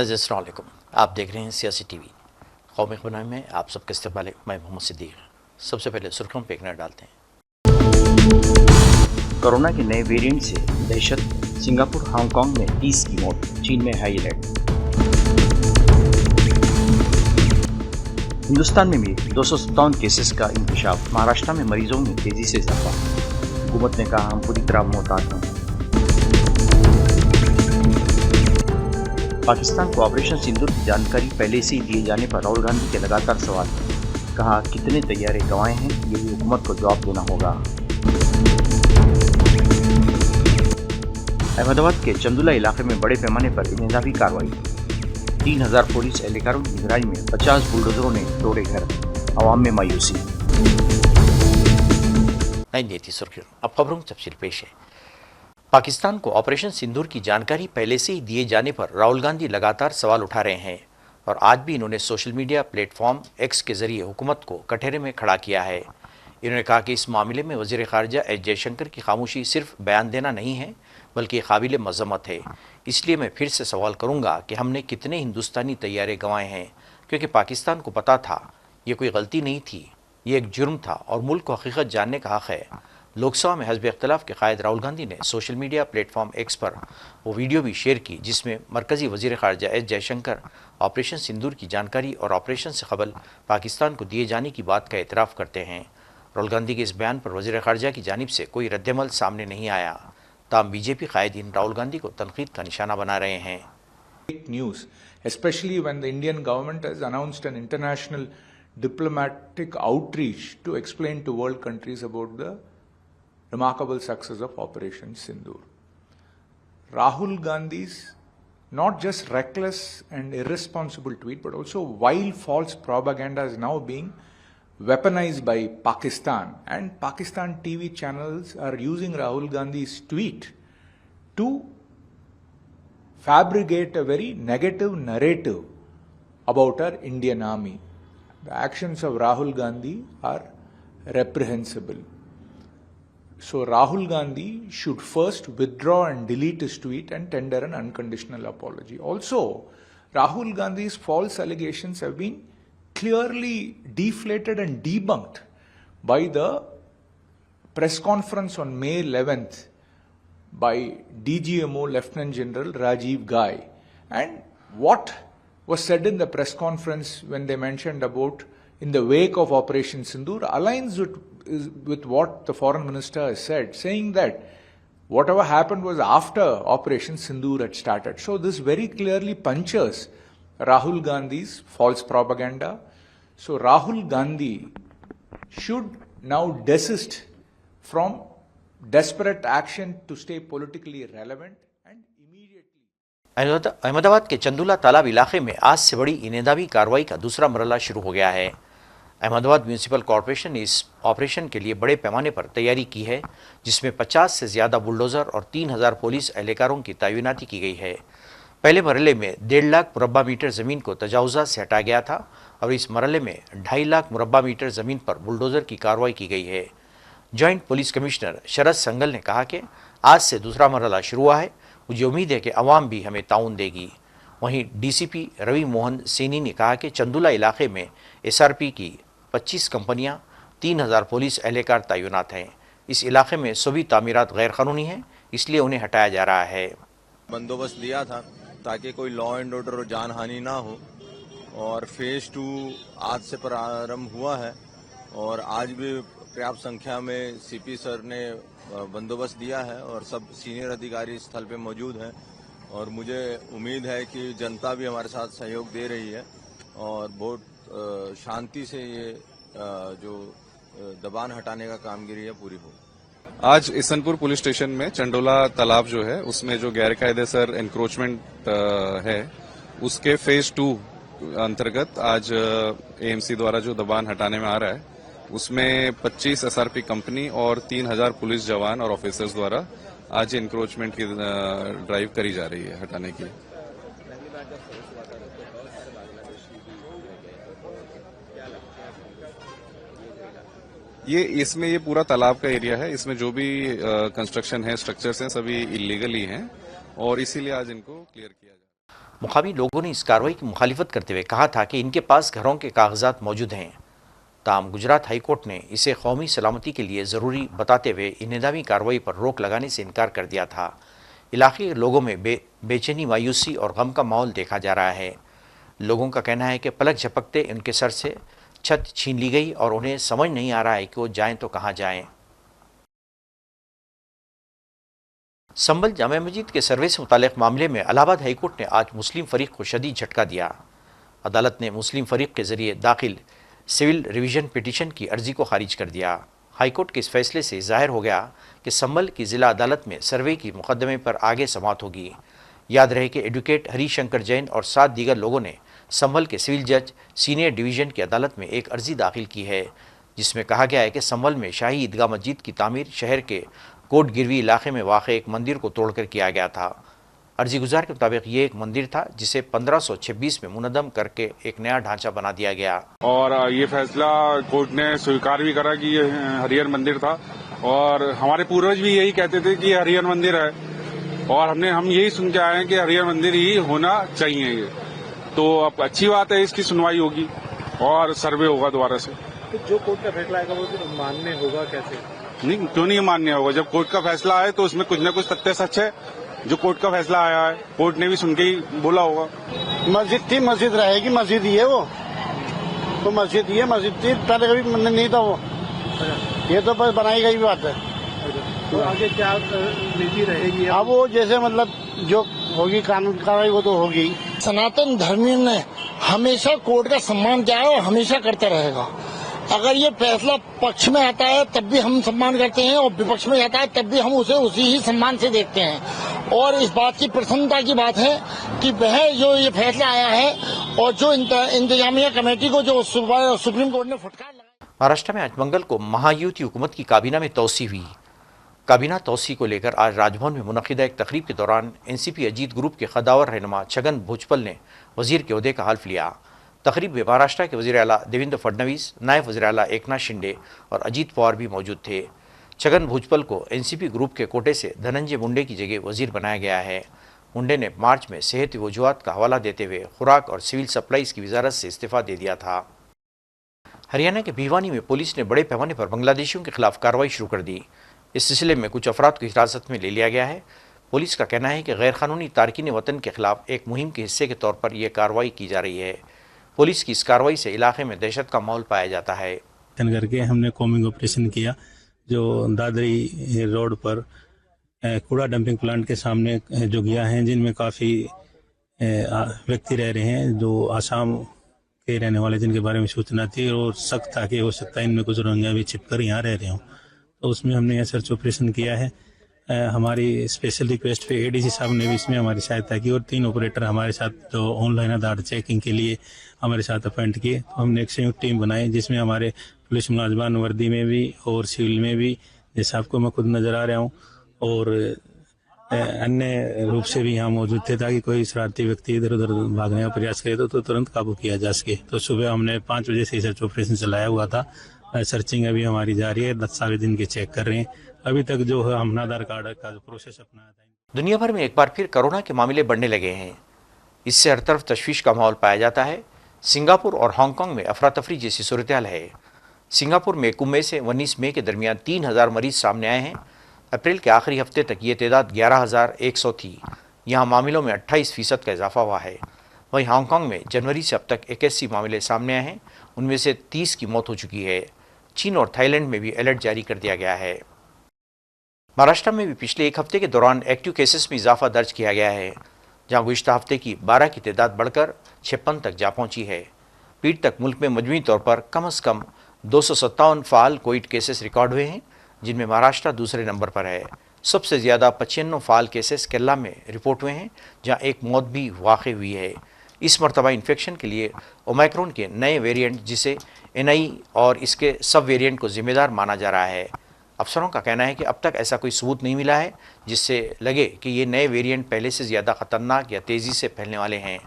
अस्सलाम वालेकुम, आप देख रहे हैं सियासी टीवी। कौमी खबरनामे में आप सबके इस्तकबाल मैं मोहम्मद सिद्दीक। सबसे पहले सुर्खियों पर एक नज़र डालते हैं। कोरोना के नए वेरिएंट से दहशत, सिंगापुर हांगकांग में 30 की मौत, चीन में हाई अलर्ट। हिंदुस्तान में भी 257 केसेस का इंकशाफ, महाराष्ट्र में मरीजों में तेजी से इजाफा। हुकूमत ने कहा हम पूरी तरह मोहतात हैं। पाकिस्तान को ऑपरेशन सिंदूर की जानकारी पहले से ही दिए जाने पर राहुल गांधी के लगातार सवाल। कहा कितने तैयारे गंवाए हैं, यही हुकूमत को जवाब देना होगा। अहमदाबाद के चंदुला इलाके में बड़े पैमाने पर इंतजामी कार्रवाई। 3000 पुलिस एहलकारों की निगरानी में 50 बुलडोजरों ने तोड़े घर, आवाम में मायूसी। नहीं थी सुर्खियों, अब खबरों की तफसील पेश है। पाकिस्तान को ऑपरेशन सिंदूर की जानकारी पहले से ही दिए जाने पर राहुल गांधी लगातार सवाल उठा रहे हैं और आज भी इन्होंने सोशल मीडिया प्लेटफॉर्म एक्स के जरिए हुकूमत को कटहरे में खड़ा किया है। इन्होंने कहा कि इस मामले में वज़ीर ख़ारजा एस जयशंकर की खामोशी सिर्फ बयान देना नहीं है बल्कि काबिल मज़म्मत है। इसलिए मैं फिर से सवाल करूँगा कि हमने कितने हिंदुस्तानी तैयारे गंवाए हैं, क्योंकि पाकिस्तान को पता था ये कोई गलती नहीं थी, ये एक जुर्म था और मुल्क को हकीकत जानने का हक़ है। लोकसभा में हज़ब इख्तिलाफ के कायद राहुल गांधी ने सोशल मीडिया प्लेटफॉर्म एक्स पर वो वीडियो भी शेयर की जिसमें मरकज़ी वज़ीर ख़ारजा एस जयशंकर ऑपरेशन सिंदूर की जानकारी और ऑपरेशन से कबल पाकिस्तान को दिए जाने की बात का एतराफ़ करते हैं। राहुल गांधी के इस बयान पर वज़ीर ख़ारजा की जानिब से कोई रद्दमल सामने नहीं आया। ताम बीजेपी कायदीन राहुल गांधी को तनकीद का निशाना बना रहे हैं। News, especially when the Indian government has announced an international diplomatic outreach to explain to world countries about the remarkable success of Operation Sindoor. Rahul Gandhi's not just reckless and irresponsible tweet, but also wild false propaganda is now being weaponized by Pakistan, and Pakistan TV channels are using Rahul Gandhi's tweet to fabricate a very negative narrative about our Indian army. The actions of Rahul Gandhi are reprehensible. So Rahul Gandhi should first withdraw and delete his tweet and tender an unconditional apology. Also, Rahul Gandhi's false allegations have been clearly deflated and debunked by the press conference on May 11th by DGMO Lieutenant General Rajiv Ghai. And what was said in the press conference when they mentioned about in the wake of Operation Sindoor aligns with what the foreign minister has said, saying that whatever happened was after Operation Sindoor had started. So this very clearly punctures Rahul Gandhi's false propaganda. So Rahul Gandhi should now desist from desperate action to stay politically relevant and immediately. Ahmedabad के चंदुला तालाब इलाके में आज से बड़ी इंतजामी कार्रवाई का दूसरा मरहला शुरू हो गया है। अहमदाबाद म्यूनिसिपल कॉरपोरेशन ने इस ऑपरेशन के लिए बड़े पैमाने पर तैयारी की है, जिसमें 50 से ज़्यादा बुलडोज़र और 3000 पुलिस एहलकारों की तैनाती की गई है। पहले मरहले में 1.5 लाख मुरब्बा मीटर ज़मीन को तजावुज़ात से हटाया गया था और इस मरहले में 2.5 लाख मुरब्बा मीटर ज़मीन पर बुलडोज़र की कार्रवाई की गई है। जॉइंट पुलिस कमिश्नर शरद संगल ने कहा कि आज से दूसरा मरहला शुरू हुआ है, मुझे उम्मीद है कि अवाम भी हमें ताउन देगी। वहीं डीसीपी रवि मोहन सैनी ने कहा कि चंदुला इलाके में एसआरपी की 25 कंपनियां, 3000 पुलिस एहलकार तैनात हैं। इस इलाके में सभी तामीरात गैर कानूनी हैं, इसलिए उन्हें हटाया जा रहा है। बंदोबस्त दिया था ताकि कोई लॉ एंड ऑर्डर और जान हानि ना हो, और फेज 2 आज से प्रारंभ हुआ है और आज भी पर्याप्त संख्या में सीपी सर ने बंदोबस्त दिया है और सब सीनियर अधिकारी स्थल पे मौजूद हैं और मुझे उम्मीद है कि जनता भी हमारे साथ सहयोग दे रही है और बहुत शांति से ये जो दबान हटाने का कामगिरी है पूरी हो। आज इसनपुर पुलिस स्टेशन में चंडोला तालाब जो है उसमें जो गैरकायदेसर एनक्रोचमेंट है उसके फेज 2 अंतर्गत आज एएमसी द्वारा जो दबान हटाने में आ रहा है उसमें 25 एसआरपी कंपनी और 3000 पुलिस जवान और ऑफिसर्स द्वारा आज एनक्रोचमेंट की ड्राइव करी जा रही है हटाने की। इसमें ये पूरा तालाब का एरिया है, इसमें जो भी कंस्ट्रक्शन है, स्ट्रक्चर्स हैं, सभी इलीगल ही हैं और इसीलिए आज इनको क्लियर किया मुकामी लोगों ने इस कार्रवाई की मुखालिफत करते हुए कहा था कि इनके पास घरों के कागजात मौजूद हैं। ताहम गुजरात हाई कोर्ट ने इसे कौमी सलामती के लिए ज़रूरी बताते हुए इन्हदामी कार्रवाई पर रोक लगाने से इनकार कर दिया था। इलाके के लोगों में बेचैनी, मायूसी और गम का माहौल देखा जा रहा है। लोगों का कहना है कि पलक झपकते उनके सर से छत छीन ली गई और उन्हें समझ नहीं आ रहा है कि वो जाएं तो कहां जाएं। संभल जामा मस्जिद के सर्वे से मुताल्लिक मामले में इलाहाबाद हाई कोर्ट ने आज मुस्लिम फरीक को शदीद झटका दिया। अदालत ने मुस्लिम फरीक के जरिए दाखिल सिविल रिवीजन पिटीशन की अर्जी को खारिज कर दिया। हाईकोर्ट के इस फैसले से जाहिर हो गया कि संभल की जिला अदालत में सर्वे की मुकदमे पर आगे समाअत होगी। याद रहे कि एडवोकेट हरिशंकर जैन और 7 दीगर लोगों ने संभल के सिविल जज सीनियर डिवीजन की अदालत में एक अर्जी दाखिल की है, जिसमें कहा गया है कि संभल में शाही ईदगाह मस्जिद की तामीर शहर के कोट गिरवी इलाके में वाक़ एक मंदिर को तोड़कर किया गया था। अर्जी गुजार के मुताबिक ये एक मंदिर था जिसे 1526 में मुनद्दम करके एक नया ढांचा बना दिया गया। और ये फैसला कोर्ट ने स्वीकार भी करा कि ये हरिहर मंदिर था और हमारे पूर्वज भी यही कहते थे कि ये हरिहर मंदिर है और हम यही सुन के आए हैं कि हरिहर मंदिर ही होना चाहिए। ये तो अब अच्छी बात है, इसकी सुनवाई होगी और सर्वे होगा दोबारा से। तो जो कोर्ट का फैसला आएगा वो तो मान्य होगा कैसे? नहीं, क्यों नहीं मान्य होगा? जब कोर्ट का फैसला आए तो उसमें कुछ न कुछ तथ्य सच है। जो कोर्ट का फैसला आया है कोर्ट ने भी सुन के ही बोला होगा। मस्जिद थी, मस्जिद रहेगी, मस्जिद ही है वो, तो मस्जिद ही है, मस्जिद थी, पहले कभी मंदिर नहीं था वो। ये तो बस बनाई गई बात है। तो आगे क्या नीति रहेगी? अब वो जैसे मतलब जो होगी कानून कार्रवाई वो तो होगी। सनातन धर्मी ने हमेशा कोर्ट का सम्मान किया है और हमेशा करता रहेगा। अगर ये फैसला पक्ष में आता है तब भी हम सम्मान करते हैं और विपक्ष में आता है तब भी हम उसे उसी ही सम्मान से देखते हैं। और इस बात की प्रसन्नता की बात है कि वह जो ये फैसला आया है और जो इंतजामिया कमेटी को जो सुप्रीम कोर्ट ने फटकार लगाया। महाराष्ट्र में आज मंगल को महायुति हुकूमत की काबीना में तोसी हुई। काबीना तोसी को लेकर आज राजभवन में मुनक़िदा एक तकरीब के दौरान एनसीपी अजीत ग्रुप के खदावर रहनुमा छगन भुजबल ने वजीर के ओहदे का हल्फ लिया। तकरीब में महाराष्ट्र के वज़ीर आला देवेंद्र फडणवीस, नायब वज़ीर आला एकनाथ शिंदे और अजीत पवार भी मौजूद थे। छगन भुजबल को एनसीपी ग्रुप के कोटे से धनंजय मुंडे की जगह वजीर बनाया गया है। मुंडे ने मार्च में सेहत वजूहात का हवाला देते हुए खुराक और सिविल सप्लाईज की वजारत से इस्तीफा दे दिया था। हरियाणा के भिवानी में पुलिस ने बड़े पैमाने पर बांग्लादेशियों के खिलाफ कार्रवाई शुरू कर दी। इस सिलसिले में कुछ अफराद को हिरासत में ले लिया गया है। पुलिस का कहना है कि गैर कानूनी तारकीन वतन के खिलाफ एक मुहिम के हिस्से के तौर पर यह कार्रवाई की जा रही है। पुलिस की इस कार्रवाई से इलाके में दहशत का माहौल पाया जाता है। करके हमने कॉम्बिंग ऑपरेशन किया जो दादरी रोड पर कूड़ा डंपिंग प्लांट के सामने जो गया है, जिनमें काफ़ी व्यक्ति रह रहे हैं जो आसाम के रहने वाले, जिनके बारे में सूचना थी और शक था कि हो सकता है इनमें कुछ रोहिंग्या भी छिपकर यहाँ रह रहे हों। तो उसमें हमने यह सर्च ऑपरेशन किया है। हमारी स्पेशल रिक्वेस्ट पे एडीसी साहब ने भी इसमें हमारी सहायता की और 3 ऑपरेटर हमारे साथ जो ऑनलाइन आधार चेकिंग के लिए हमारे साथ अपॉइंट किए। तो हमने एक संयुक्त टीम बनाई जिसमें हमारे पुलिस मुलाजमान वर्दी में भी और सिविल में भी, जैसे आपको मैं खुद नज़र आ रहा हूँ, और अन्य रूप से भी यहाँ मौजूद थे ताकि कोई शरारती व्यक्ति इधर उधर भागने का प्रयास करे तो तुरंत काबू किया जा सके। तो सुबह हमने 5 बजे से सर्च ऑपरेशन चलाया हुआ था। सर्चिंग अभी हमारी जारी है, 10 सारे दिन के चेक कर रहे हैं। अभी तक जो है हमने आधार कार्ड का जो प्रोसेस अपनाया था। दुनिया भर में एक बार फिर कोरोना के मामले बढ़ने लगे हैं। इससे हर तरफ तशवीश का माहौल पाया जाता है। सिंगापुर और हांगकांग में अफरा तफरी जैसी सूरत हाल है। सिंगापुर में 1 मई से 19 मई के दरमियान 3000 मरीज सामने आए हैं। अप्रैल के आखिरी हफ्ते तक ये तादाद 11,100 थी। यहाँ मामलों में 28% का इजाफा हुआ है। वहीं हांगकांग में जनवरी से अब तक 81 मामले सामने आए हैं, उनमें से 30 की मौत हो चुकी है। चीन और थाईलैंड में भी अलर्ट जारी कर दिया गया है। महाराष्ट्र में भी पिछले 1 हफ्ते के दौरान एक्टिव केसेस में इजाफा दर्ज किया गया है, जहां गुज़िश्ता हफ्ते की 12 की तादाद बढ़कर 56 तक जा पहुंची है। पीर तक मुल्क में मजमूई तौर पर कम से कम 257 फ़ाल कोविड केसेस रिकॉर्ड हुए हैं, जिनमें महाराष्ट्र दूसरे नंबर पर है। सबसे ज़्यादा 95 फ़ाल केसेस केरला में रिपोर्ट हुए हैं, जहां एक मौत भी वाक़ई हुई है। इस मरतबा इन्फेक्शन के लिए ओमाइक्रॉन के नए वेरिएंट जिसे NI और इसके सब वेरिएंट को जिम्मेदार माना जा रहा है। अफसरों का कहना है कि अब तक ऐसा कोई सबूत नहीं मिला है जिससे लगे कि ये नए वेरिएंट पहले से ज़्यादा ख़तरनाक या तेज़ी से फैलने वाले हैं।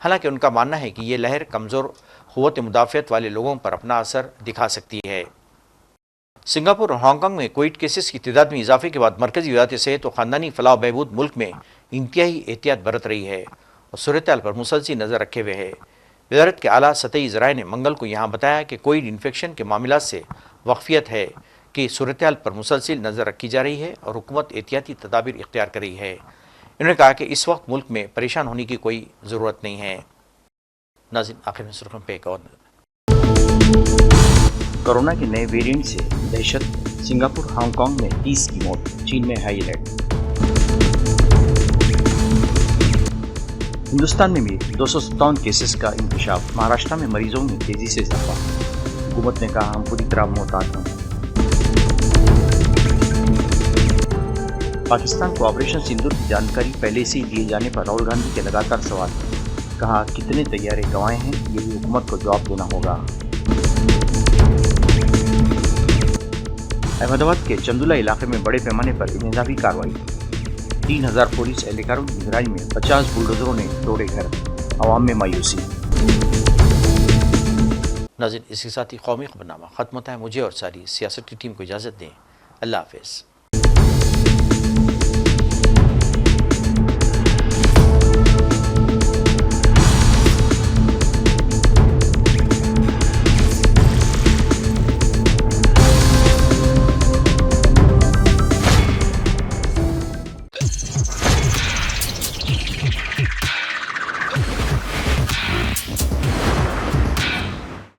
हालांकि उनका मानना है कि ये लहर कमज़ोर क़ुव्वत मुदाफ़ियत वाले लोगों पर अपना असर दिखा सकती है। सिंगापुर और हांगकांग में कोविड केसेस की तादाद में इजाफे के बाद मरकज़ी वज़ारत सेहत और ख़ानदानी फलाह बहबूद मुल्क में इंतहाई एहतियात बरत रही है और सूरत हाल पर मुसलसल नज़र रखे हुए है। वज़ारत के आला सतही ज़राए ने मंगल को यहाँ बताया कि कोविड इन्फेक्शन के मामला से वाक़फ़ियत है कि सूरत हाल पर मुसलसल नज़र रखी जा रही है और हुकूमत एहतियाती तदाबीर इख्तियार कर रही है। इन्होंने कहा कि इस वक्त मुल्क में परेशान होने की कोई ज़रूरत नहीं है। नाज़रीन, आखिर में सुर्खियों पे एक और कोरोना के नए वेरिएंट से दहशत, सिंगापुर हांगकांग में 30 की मौत, चीन में हाई अलर्ट। हिंदुस्तान में भी 257 केसेस का इंकशाफ, महाराष्ट्र में मरीजों में तेजी से इजाफा। हुकूमत ने कहा हम पूरी तरह मोहतात हैं। पाकिस्तान को ऑपरेशन सिंदूर की जानकारी पहले से ही दिए जाने पर राहुल गांधी के लगातार सवाल, कहा कितने तैयारे गंवाए हैं ये भी हुकूमत को जवाब देना होगा। अहमदाबाद के चंदुला इलाके में बड़े पैमाने पर इंतजामी कार्रवाई, 3000 पुलिस एहलकारों की निगरानी में 50 बुलडोजरों ने तोड़े घर, अवाम में मायूसी। नाज़रीन, इसके साथ ही कौमी खबरनामा खत्म होता है। मुझे और सारी सियासत की टीम को इजाज़त दें। अल्लाह हाफ़िज़।